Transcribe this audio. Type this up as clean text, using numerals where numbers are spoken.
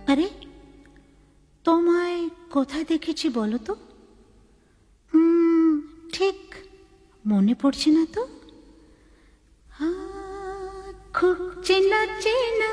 আরে তোমায় কোথায় দেখেছি বলো তো? ঠিক মনে পড়ছে না তো। খুব চেনা চেনা